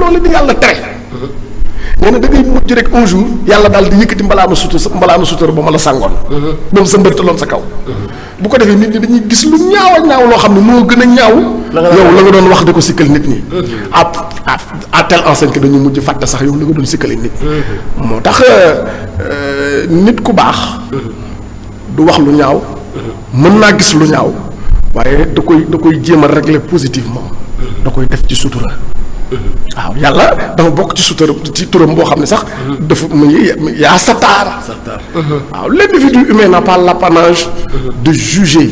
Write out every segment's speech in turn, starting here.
loolu di yàlla tere. nee na da ngay mujj rek un jour yàlla daal di yëkkati mbalaanu sutura ba ma la sàngoon. ba mu sa mbërtaloon sa kaw. bu ko defee nit ñi dañuy gis lu ñaaw a ñaaw loo xam ne moo gën a ñaaw. yow la nga doon wax di ko sikkal nit ñi. à telle enseigne que dañu mujj fàtte sax yow la nga doon sikkale nit ñi. moo tax nit ku baax. du wax lu ñaaw. mën naa gis lu ñaaw. waaye da koy jéem a régler positivement. da koy def ci sutura. waaw yàlla dafa bokk ci sutura ci turam boo xam ne sax. dafa mu ngi yaa Sattaar. waaw l'individu humain n'a pas l'apanage de juger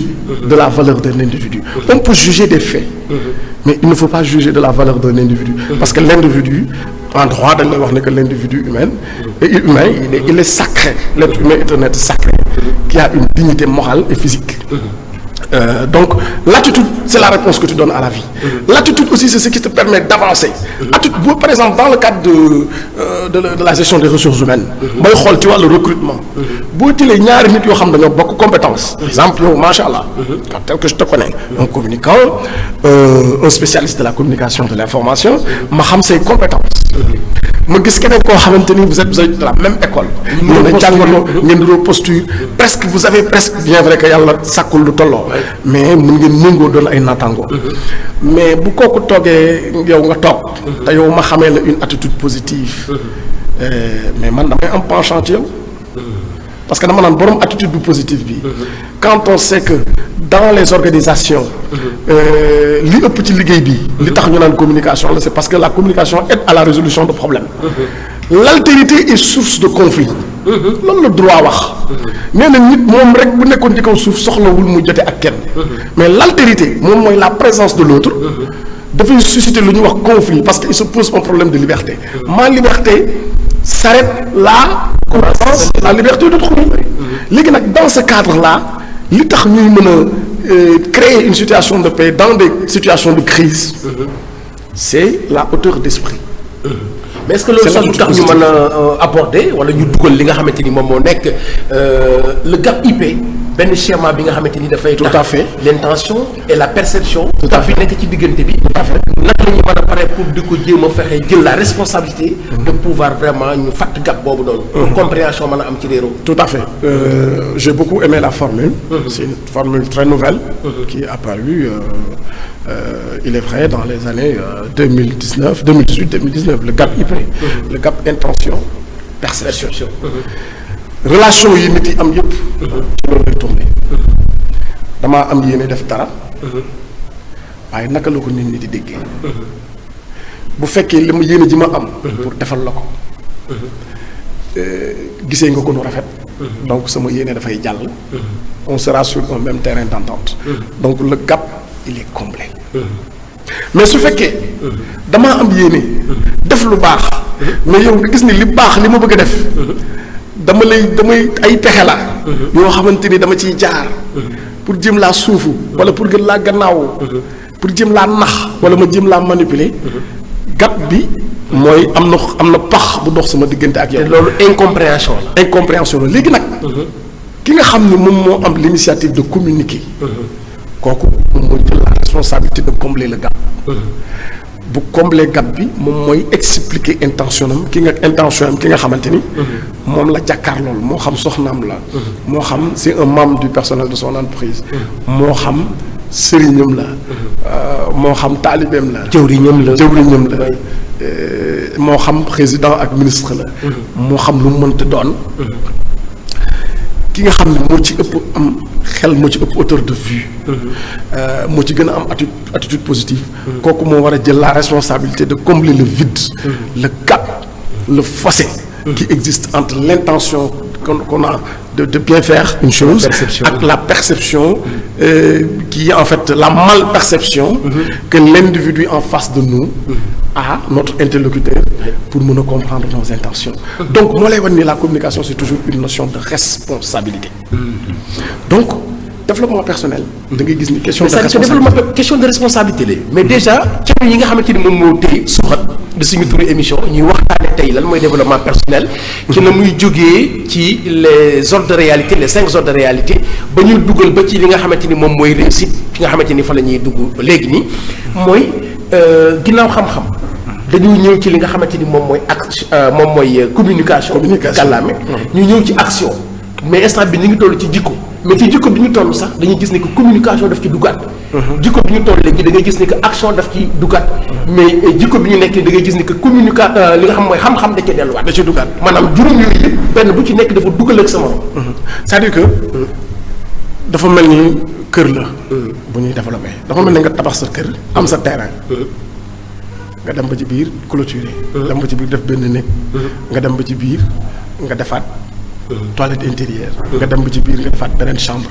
de la valeur d'un individu. On peut juger des faits. Mais il ne faut pas juger de la valeur d'un individu. Parce que l'individu, en droit dañ lay wax ne que l'individu humain il est sacré. L'être humain est un être sacré qui a une dignité morale et physique. Donc l'attitude c'est la réponse que tu donnes à la vie. L'attitude aussi c'est ce qui te permet d'avancer. Attitude, par exemple dans le cadre de la gestion des ressources humaines. mooy xool ci wàllu recrutement. boo jëlee ñaari nit yoo xam dañoo bokk compétence. par exemple yow macha allah. tel que je te connais. un communicant un spécialiste de la communication de l'information ma xam say compétences. ma gis keneen koo xamante ni vous êtes de la même école. ngeen a jàngaloo ngeen di posture presque vous avez presque bien vrai que yàlla sàkkul lu tolloo. mais mun ngeen méngoo doon ay naataangoo. mais bu kooku toogee yow nga toog. te yow ma xamee la une attitude positive. mais man damay am penchant ci yow. parce que dama naan borom attitude bu positive bi. quand on sait que dans les organisations. li ëpp ci liggéey bi. li tax ñu naan communication la c'est parce que la communication aide à la résolution de problèmes. L'altérité est source de conflit. loolu la droit wax. nee na nit moom rek bu nekkoon ci kaw suuf soxlawul mu jote ak kenn. mais l'altérité moom mooy la présence de l'autre. dafay susciter lu ñuy wax conflit parce que il se pose un problème de liberté. Ma liberté s'arrête là. commence la liberté d'autrui. léegi nag dans ce cadre là li tax ñuy mën a créer une situation de paix dans des situations de crise. C'est la hauteur d'esprit. mais est-ce que loolu sax lu tax ñu mën a aborder wala ñu dugal li nga xamante ni moom moo nekk le gap IP benn schéma bi nga xamante ni dafay. tout à fait l'intention et la perception. tout à fait nekk ci diggante bi. tout à fait naka la ñu mën a pare pour di ko jéem a fexe jël la responsabilité. de pouvoir vraiment ñu fàtt gap boobu noonu. pour compréhension mën a am ci réew. tout à fait j'ai beaucoup aimé la formule. C'est une formule très nouvelle. qui est apparue. Il est vrai dans les années 2019, 2018, 2019, le gap IP, le gap intention, perception. Relation yi nit yi am yëpp. ci loolu lay tourné. damaa am yéene def dara. waaye naka la ko nit ñi di déggee. bu fekkee li ma yéene ji ma am. pour defal la ko. gisee nga ko nu rafet. donc sama yéene dafay jàll. on sera sur un même terrain d'entente. donc le gap il est comblé. mais su fekkee damaa am yéene def lu baax mais yow nga gis ni li baax li ma bëgg a def damay ay pexe la yoo xamante ni dama ciy jaar pour jëm laa suufu wala pour gën laa gannaaw pour jëm laa nax wala ma jëm laa manipuler gap bi mooy am na pax bu dox sama diggante ak yow. te loolu incompréhension la léegi nag ki nga xam ni moom moo am l'initiative de communiquer kooku moom mooy jël la responsabilité de combler le gap. bu combler gap bi moom mooy expliquer intention am ki nga xamante ni. moom la jàkkaar loolu moo xam soxnaam la. moo xam c'est un membre du personnel de son entreprise. moo xam sëriñam la. moo xam taalibeem la. jëwriñam la moo xam président ak ministre la. moo xam lu mu mënta doon. ki nga xam ne moo ci ëpp am xel moo ci ëpp hauteur de vue. moo ci gën a am attitude positive. kooku moo war a jël la responsabilité de combler le vide. le gap le fossé. qui existe entre l'intention qu'on a de bien faire une chose. ak la perception. qui est en fait la malperception. que l'individu en face de nous. a notre interlocuteur pour mën a comprendre nos intentions. donc moo lay wan ni la communication c'est toujours une notion de responsabilité. donc développement personnel. da ngay gis ni question de responsabilité la mais déjà thème yi nga xamante ni moom moo téye suuxat de suñu turu émission ñuy waxtaane tey lan mooy développement personnel. ci na muy jógee ci les ordres de réalité les 5 ordres de réalité ba ñu dugal ba ci li nga xamante ni moom mooy réussite fi nga xamante ni fa la ñuy dugg léegi nii mooy ginnaaw xam-xam. dañuy ñëw ci li nga xamante ni moom mooy communication. kàllaame ñu ñëw ci action. mais instant bi ñu ngi toll ci jikko. mais ci jikko bi ñu toll sax dañuy gis ni que communication daf ci duggaat. jikko bi ñu toll léegi da ngay gis ni que action daf ci duggaat. mais jikko bi ñu nekk da ngay gis ni que li nga xam mooy xam-xam da cee delluwaat. da ci duggaat maanaam juróom yooyu yëpp benn bu ci nekk dafa dugal ak sama. c'est-à-dire que dafa mel ni kër la. bu ñuy développé dafa mel ni nga tabax sa kër am sa terrain. nga dem ba ci biir clôturer. dem ba ci biir def benn néeg. nga dem ba ci biir nga defaat. toilette intérieure. nga dem ba ci biir nga defaat beneen chambre.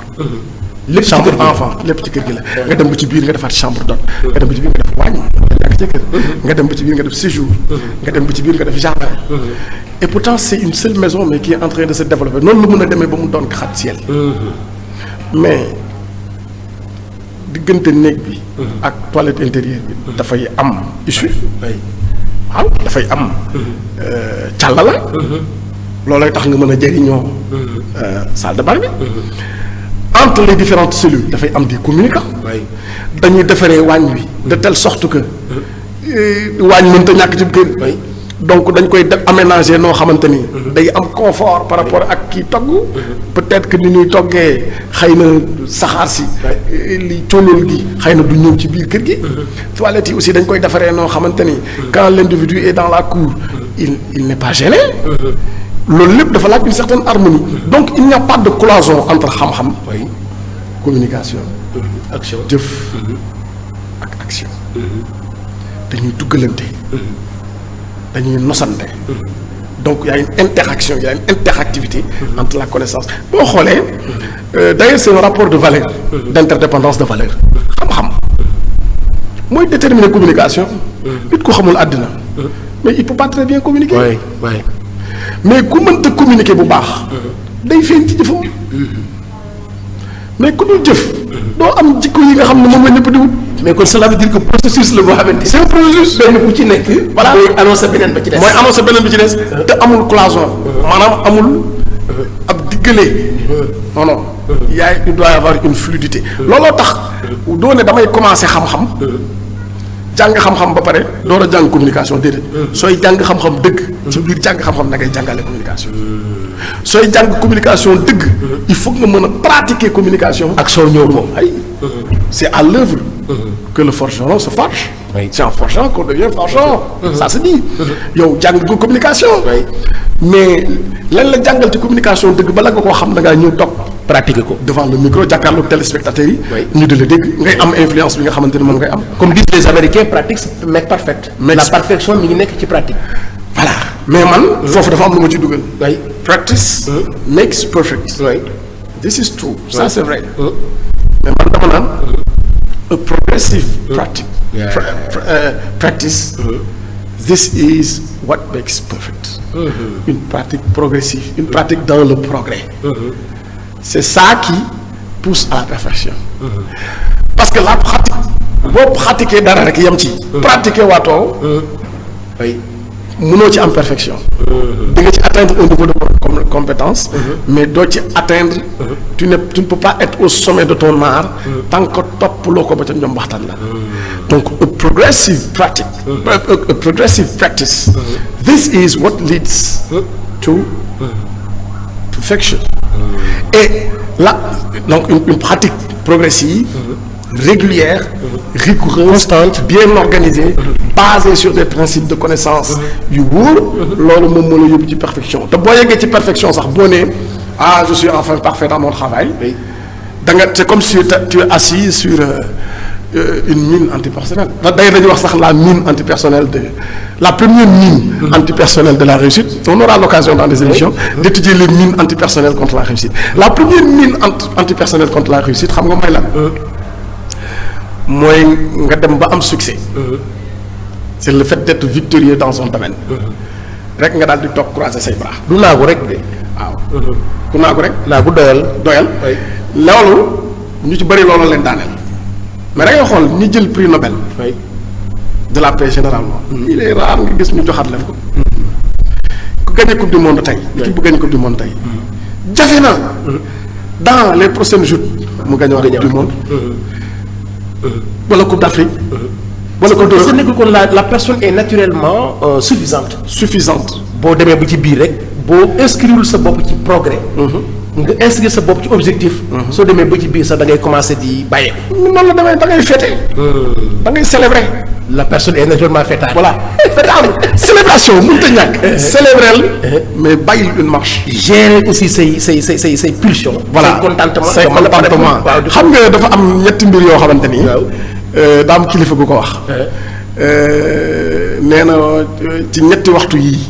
lépp ci chambre enfant lépp ci kër gi la. nga dem ba ci biir nga defaat chambre d'hôte. nga dem ba ci biir nga def waañ. nga ci kër. nga dem ba ci biir nga def séjour. nga dem ba ci biir nga def jardin. et pourtant c'est une seule maison mais qui est en train de se développer noonu la mën a demee ba mu doon gratte-ciel. mais diggante néeg bi. ak toilette intérieure bi. dafay am issue. waaw dafay am. càlla la. loolay tax nga mën a jëriñoo. salle de bain bi. entre les différentes cellules dafay am des communicants. dañuy defaree waañ bi de telle sorte que waañ mënta ñàkk ci kër. donc dañ koy def aménager noo xamante ni. day am confort par rapport ak kii togg. peut-être que ni ñuy toggee xëy na saxaar si. li coolool gi xëy na du ñëw ci biir kër gi. toilettes yi aussi dañ koy defaree noo xamante ni. quand l'individu est dans la cour il n'est pas gêné. loolu lépp dafa laaj une certaine harmonie. donc il n'y a pas de cloison entre xam-xam. communication. action jëf. ak action. dañuy duggalante. dañuy nosante. donc il y a une interaction il y a une interactivité. entre la connaissance boo xoolee. d'ailleurs c'est un rapport de valeur. d'interdépendance de valeur. xam-xam mooy déterminer communication. nit ku xamul àddina. mais il peut pas très bien communiquer. mais ku mënta communiquer bu baax. day feeñ ci jëfam. mais ku dul jëf. doo am jikko yi nga xam ne moom la ñëpp di wut. mais kon cela veut dire que processus la boo xamante ni. c'est un processus. benn bu ci nekk. voilà mooy annoncé beneen ba ci des. mooy annoncé beneen bi ci des. te amul cloison. maanaam amul ab diggale. non non. il doit y avoir une fluidité. looloo tax doo ne damay commencer xam-xam. jàng xam-xam ba pare door a jàng communication déedéet. sooy jàng xam-xam dëgg. ci biir jàng xam-xam da ngay jàngale communication. sooy jàng communication dëgg. il faut nga mën a pratiquer communication. action ñëw ko ay c'est à l'œuvre que le forgeron se forge. c'est en forgeant qu'on devient forgeron. ça se dit. yow jàng nga communication. mais lan la jàngal ci communication dëgg bala nga koo xam da ngaa ñëw toog. pratiquer ko devant le micro jàkkaarloog téléspectateurs yi. ñu di la dégg ngay am influence bi nga xamante ne moom ngay am. comme disent les Américains pratique make perfect. la perfection mi ngi nekk ci pratique. voilà mais man. foofu dafa am lu ma ci dugal. practice. makes perfect. this is true. ça c'est vrai. mais man dama naan. a progressive practice. this is what makes perfect. une pratique progressive une pratique dans le progrès. c'est ça qui pousse à la perfection. parce que la pratique boo pratiquer dara rek yam ci. pratiquer waatoo. mënoo ci am perfection. di nga ci atteindre un niveau de compétence. mais doo ci atteindre. tu ne peux pas être au sommet de ton art. tant que toppaloo ko ba ca ñoom waxtaan la. donc a progressive pratique. a progressive practice. this is what leads to perfection. et là donc une pratique progressive. régulière, rigoureuse, constante, bien organisée, basée sur des principes de connaissance yu wóor. loolu moom moo la yóbbu ci perfection te boo yeggee ci perfection sax boo nee je suis enfin parfait dans mon travail. da nga c'est comme si tu es assis sur une mine antipersonnelle. d'ailleurs dañuy wax sax la mine antipersonnelle la première mine antipersonnelle de la réussite. on aura l'occasion dans des émissions d'étudier les mines antipersonnelles contre la réussite. la première mine antipersonnelle contre la réussite xam nga mooy lan. mooy nga dem ba am succès. c'est le fait d'être victorieux dans son domaine. rek nga daal di toog croiser say bras. du naagu rek de. waaw ku naagu rek. naagu doyal. loolu ñu ci bëri loolu leen daaneel. mais da ngay xool ñi jël prix Nobel. de la paix généralement. il est rare nga gis ñu joxaat leen ko. ku gagné coupe du monde tey. équipe bu gagné coupe du monde tey. jafe na. dans les prochains jours mu gagné coupe du monde. wala coupe d'Afrique. wala ko sa nekkul kon la personne est naturellement suffisante. boo demee ba ci biir rek boo inscrire sa bopp ci progrès. nga inscrire sa bopp ci objectif. soo demee ba ci biir sax da ngay commencer di bàyyee. noonu la demee da ngay fêter. da ngay célébrer. la personne est naturellement fêtard. voilà célébration mënut a ñàkk. célébrer mais bàyyil une marche. gérer aussi say pulsions. voilà say contentement xam nga dafa am ñetti mbir yoo xamante ni. daa am kilifa gu ko wax. nee na ci ñetti waxtu yii.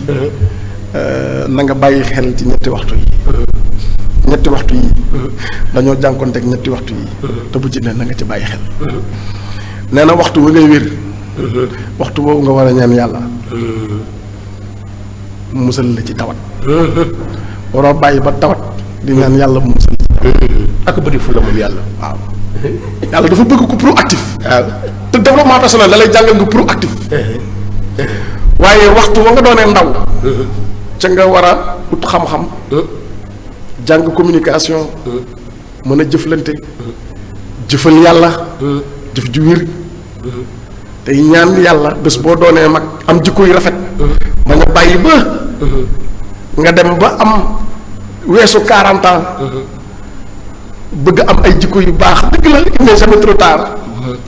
na nga bàyyi xel ci ñetti waxtu yi. ñetti waxtu yi. dañoo jànkoonteeg ñetti waxtu yi. te bu ci ne na nga ci bàyyi xel. nee na waxtu wa ngay wér. waxtu boobu nga war a ñaan yàlla. mu musal la ci tawat. waroo bàyyi ba tawat di ñaan yàlla mu musal ci tawat. ak bëri fu la moom yàlla. waaw yàlla dafa bëgg ko proactif. waaw te développement personnel da lay jàngal nga proactif. waaye waxtu wa nga doonee ndaw. ca nga war a ut xam-xam. jàng communication. mën a jëflante. jëfal yàlla. jëf ju wér. tey ñaan yàlla bés boo doonee mag am jikko yu rafet. ba nga bàyyi ba. nga dem ba am weesu 40 ans. bëgg am ay jikko yu baax dëgg la il n'est jamais trop tard.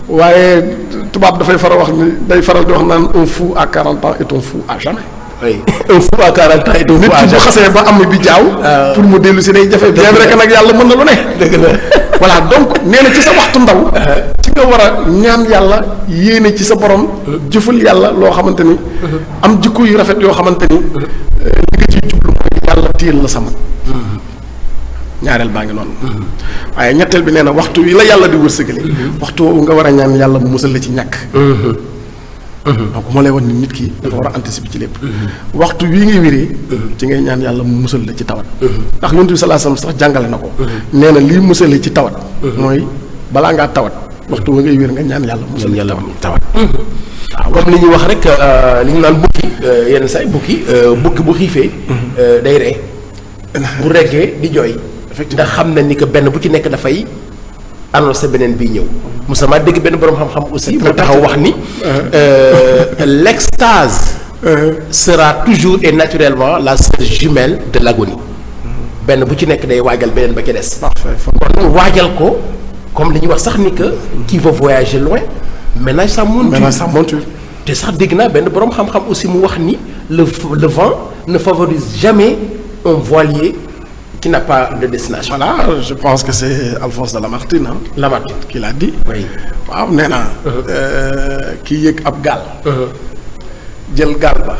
waaye tubaab dafay faral wax ni day faral di wax naan un fou à 40 ans est un fou à jamais. oui un fou à 40 ans est un fou à jamais. nit ki bu xasee ba am bi jaaw. pour mu dellu si day jafe. bien vrai que nag yàlla mën na lu ne. dëgg la voilà donc nee na ci sa waxtu ndaw. ci nga war a ñaan yàlla yéene ci sa borom. jëfal yàlla loo xamante ni. am jikko yu rafet yoo xamante ni. li nga ciy jublu mooy yàlla téyel la sama. ñaareel baa ngi noonu. waaye ñetteel bi nee na waxtu wi la yàlla di wërsëgale. waxtu woowu nga war a ñaan yàlla mu musal la ci ñàkk. donc moo lay wan ni nit ki dafa war a anticiper ci lépp. waxtu wii ngay wéree. ci ngay ñaan yàlla mu musal la ci tawat. ndax Yonent bi sallallahu alayhi wasallam sax jàngale na ko. nee na lii musale ci tawat. mooy balaa ngaa tawat waxtu wa ngay wér nga ñaan yàlla musal la ci tawat. waaw comme li ñuy wax rek li ñu naan bukki yenn saa yi bukki bu xiifee. day ree bu reggee di jooy. ndax xam na ni que benn bu ci nekk dafay annoncé beneen bii ñëw. Moussa maa dégg benn boroom xam-xam aussi mu taxaw wax ni l'extase sera toujours et naturellement la sœur jumelle de l'agonie. benn bu ci nekk day waajal beneen ba ca des. kon waajal ko comme li ñuy wax sax ni que qui veut voyager loin ménage sa monture. te sax dégg naa benn boroom xam-xam aussi mu wax ni le vent ne favorise jamais un voilier qui n'a pas de destination. Voilà, je pense que c'est Alphonse de Lamartine. Lamartine qui l'a dit. Oui. waaw nee na. kii yëg ab gaal. jël gaal ba.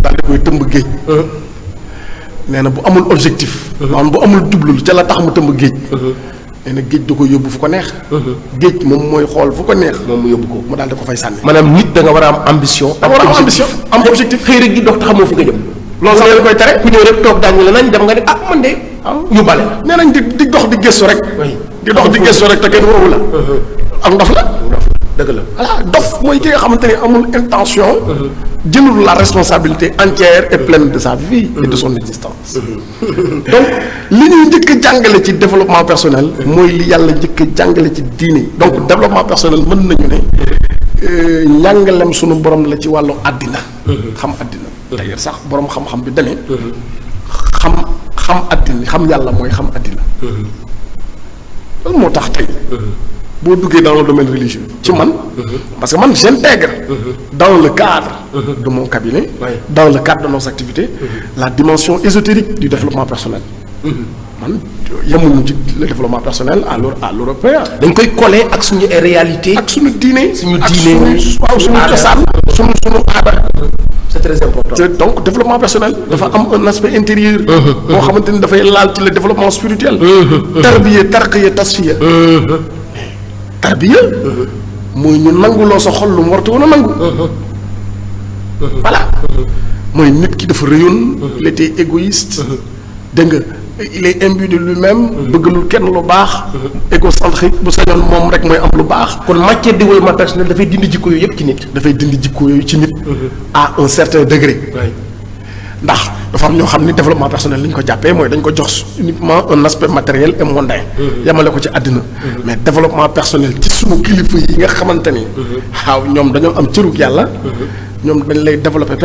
daal di koy tëmb géej. nee na bu amul objectif. maanaam bu amul jublu ca la tax mu tëmb géej. nee na géej da ko yóbbu fu ko neex. géej moom mooy xool fu ko neex. moom mu yóbbu ko mu daal di ko fay sànni. maanaam nit da nga war a am ambition. da nga war a am ambition am objectif. xëy rek di dox te xamoo fu nga jëm. loolu sax dañ koy tere ku ñëw rek toog daañu la nañ dem nga ne ah man de. ñu bale la. nee nañ di dox di gëstu rek. di dox di gëstu rek te kenn woowu la. ak ndof la. dëgg la voilà dof mooy ki nga xamante ne amul intention. jëlul la responsabilité entière et pleine de sa vie et de son existence. donc li ñuy njëkk a jàngale ci développement personnel. mooy li yàlla njëkk a jàngale ci diine. donc développement personnel mën nañu ne. njàngalem sunu borom la ci wàllu àddina. xam àddina. d'ailleurs sax borom xam-xam bi demee. xam àddina xam yàlla mooy xam àddina. loolu moo tax tey. boo duggee dans le domaine religieux. ci man. parce que man j'intègre. dans le cadre. de mon cabinet. dans le cadre de nos activités. la dimension ésotérique du développement personnel. man yemuñu ci le développement personnel à l'européen. dañ koy coller ak suñu réalité. ak suñu diine. suñu diine waaw suñu cosaan suñu aada. c'est très important. donc développement personnel. dafa am un aspect intérieur. boo xamante ni dafay laal ci le développement spirituel. tarbiya tarqiya tasfiya. tarbiya. mooy ñu nanguloo sa xol lu mu wartu woon a nangu. voilà. mooy nit ki dafa rëyoon. il était égoïste. dégg nga il est imbu de lui-même. bëggalul kenn lu baax. égocentrique bu sañoon moom rek mooy am lu baax. kon matière de développement personnel dafay dindi jikko yooyu yëpp ci nit. dafay dindi jikko yooyu ci nit. à un certain degré. ndax dafa am ñoo xam ni développement personnel li ñu ko jàppee mooy dañ ko jox uniquement un aspect matériel et mondain. yamale ko ci àddina. mais développement personnel ci sunu kilifa yi nga xamante ni. waaw ñoom dañoo am cërug yàlla. ñoom dañ lay développer